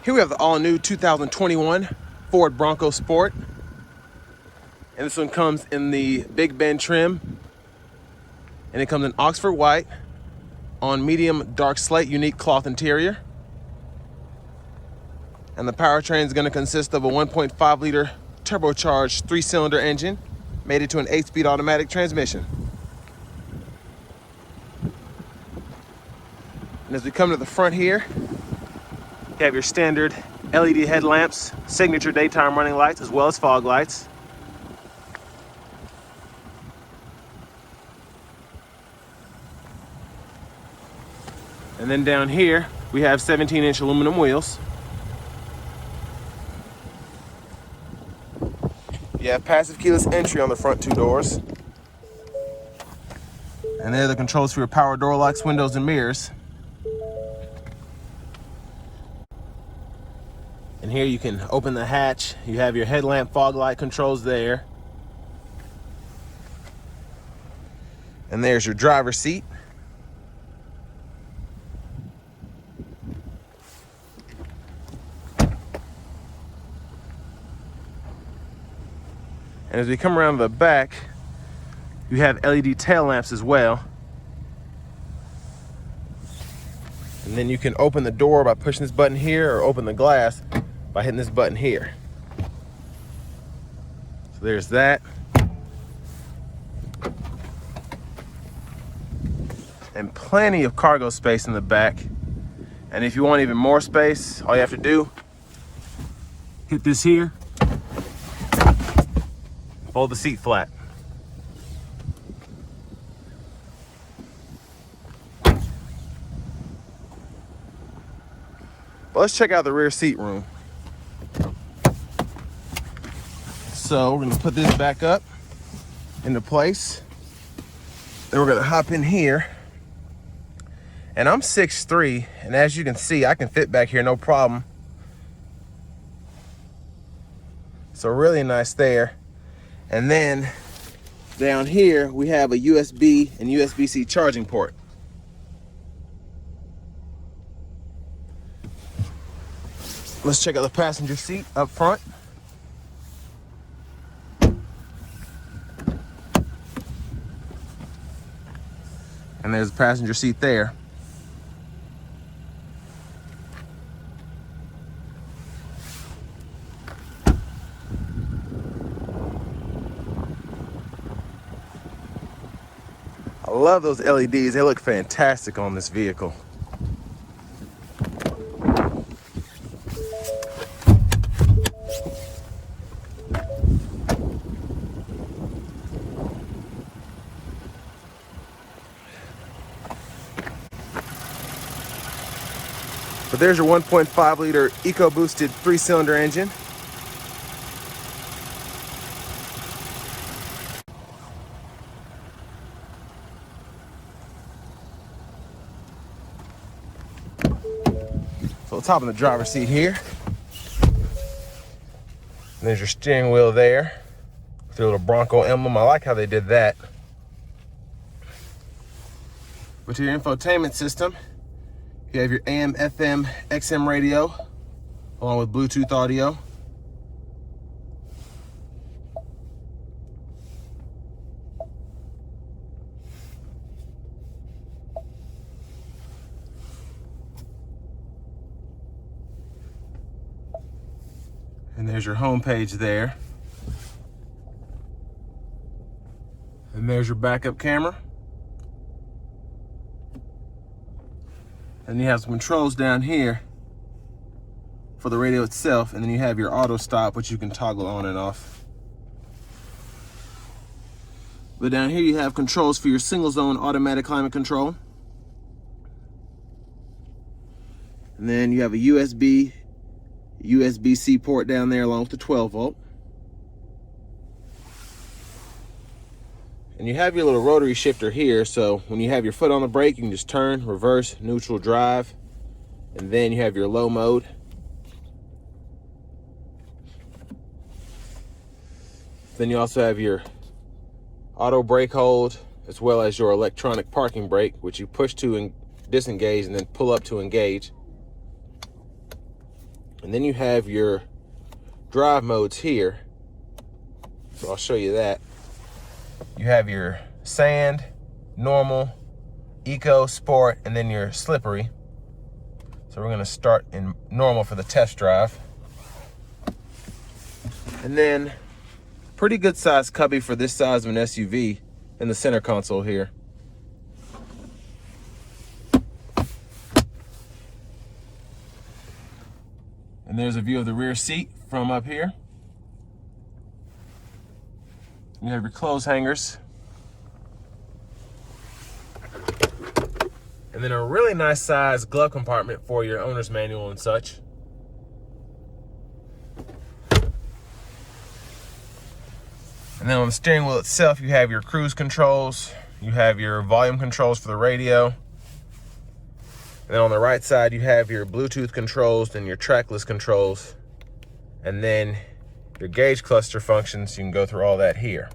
Here we have the all-new 2021 Ford Bronco Sport. And this one comes in the Big Bend trim. And it comes in Oxford white on medium dark slate unique cloth interior. And the powertrain is going to consist of a 1.5 liter turbocharged 3-cylinder engine made into an 8-speed automatic transmission. And as we come to the front here, you have your standard LED headlamps, signature daytime running lights, as well as fog lights. And then down here, we have 17-inch aluminum wheels. You have passive keyless entry on the front two doors. And there are the controls for your power door locks, windows, and mirrors. And here you can open the hatch. You have your headlamp fog light controls there. And there's your driver's seat. And as we come around to the back, you have LED tail lamps as well. And then you can open the door by pushing this button here, or open the glass by hitting this button here. So there's that. And plenty of cargo space in the back. And if you want even more space, all you have to do, hit this here, fold the seat flat. But let's check out the rear seat room. So we're gonna put this back up into place. Then we're gonna hop in here. And I'm 6'3", and as you can see, I can fit back here no problem. So really nice there. And then down here, we have a USB and USB-C charging port. Let's check out the passenger seat up front. And there's the passenger seat there. I love those LEDs. They look fantastic on this vehicle. But there's your 1.5 liter EcoBoosted 3-cylinder engine. So top of the driver's seat here. And there's your steering wheel there with your little Bronco emblem. I like how they did that. But to your infotainment system, you have your AM, FM, XM radio, along with Bluetooth audio. And there's your home page there. And there's your backup camera. And you have some controls down here for the radio itself, and then you have your auto stop, which you can toggle on and off. But down here you have controls for your single zone automatic climate control. And then you have a USB-C port down there along with the 12 volt. And you have your little rotary shifter here, so when you have your foot on the brake, you can just turn, reverse, neutral, drive. And then you have your low mode. Then you also have your auto brake hold, as well as your electronic parking brake, which you push to disengage and then pull up to engage. And then you have your drive modes here. So I'll show you that. You have your sand, normal, eco, sport, and then your slippery. So we're gonna start in normal for the test drive. And then pretty good size cubby for this size of an SUV in the center console here. And there's a view of the rear seat from up here. You have your clothes hangers. And then a really nice size glove compartment for your owner's manual and such. And then on the steering wheel itself, you have your cruise controls. You have your volume controls for the radio. And then on the right side, you have your Bluetooth controls and your trackless controls. And then your gauge cluster functions. You can go through all that here.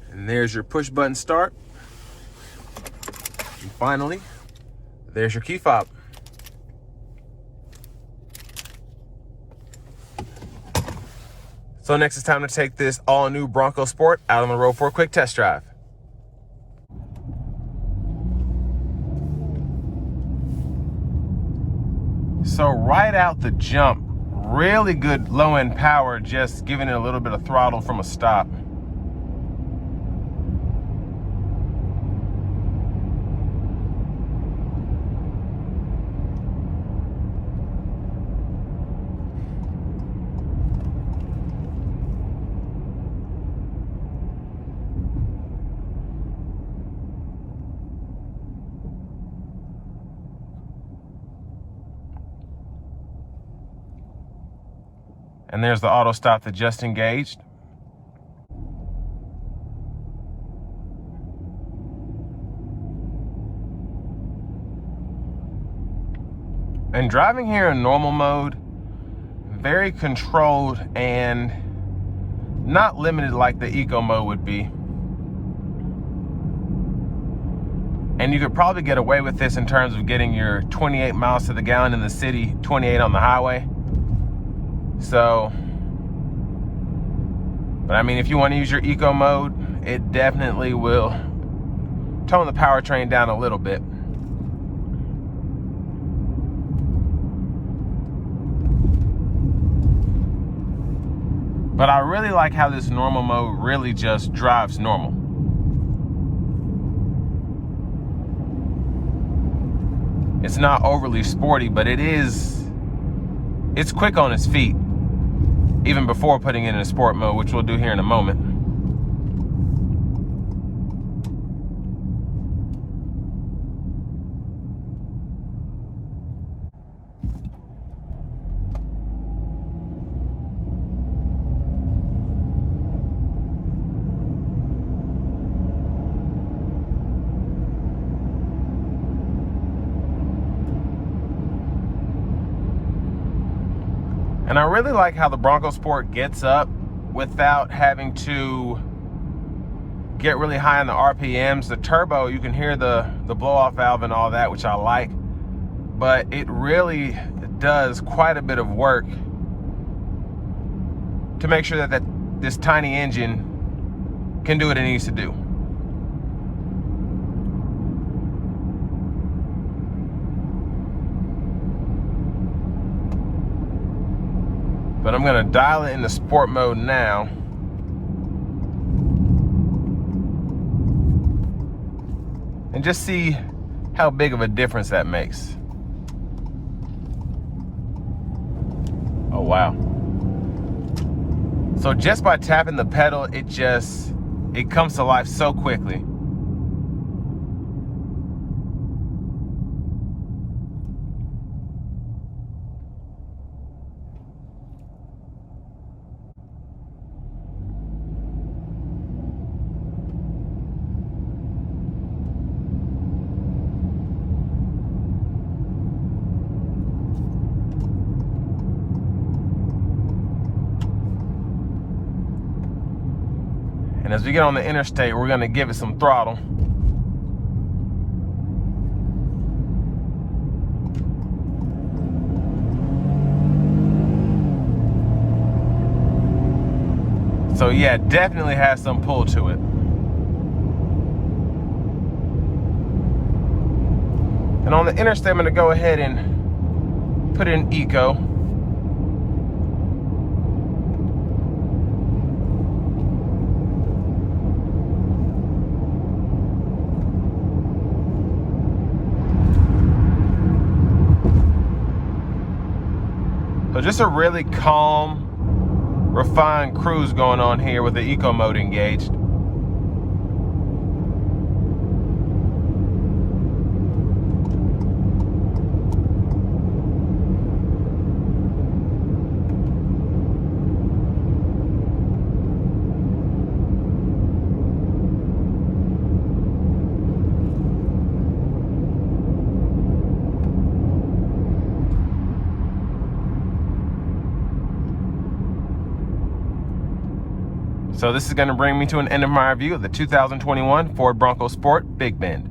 And there's your push button start. And finally, there's your key fob. So next it's time to take this all new Bronco Sport out on the road for a quick test drive. So right out the jump, really good low end power, just giving it a little bit of throttle from a stop. And there's the auto stop that just engaged. And driving here in normal mode, very controlled and not limited like the eco mode would be. And you could probably get away with this in terms of getting your 28 miles to the gallon in the city, 28 on the highway. So, but I mean, if you want to use your eco mode, it definitely will tone the powertrain down a little bit. But I really like how this normal mode really just drives normal. It's not overly sporty, but it's quick on its feet, even before putting it in a sport mode, which we'll do here in a moment. And I really like how the Bronco Sport gets up without having to get really high on the RPMs. The turbo, you can hear the blow-off valve and all that, which I like. But it really does quite a bit of work to make sure that this tiny engine can do what it needs to do. But I'm gonna dial it into sport mode now. And just see how big of a difference that makes. Oh, wow. So just by tapping the pedal, it comes to life so quickly. And as we get on the interstate, we're gonna give it some throttle. So yeah, definitely has some pull to it. And on the interstate, I'm going to go ahead and put in eco. So just a really calm, refined cruise going on here with the eco mode engaged. So this is going to bring me to an end of my review of the 2021 Ford Bronco Sport Big Bend.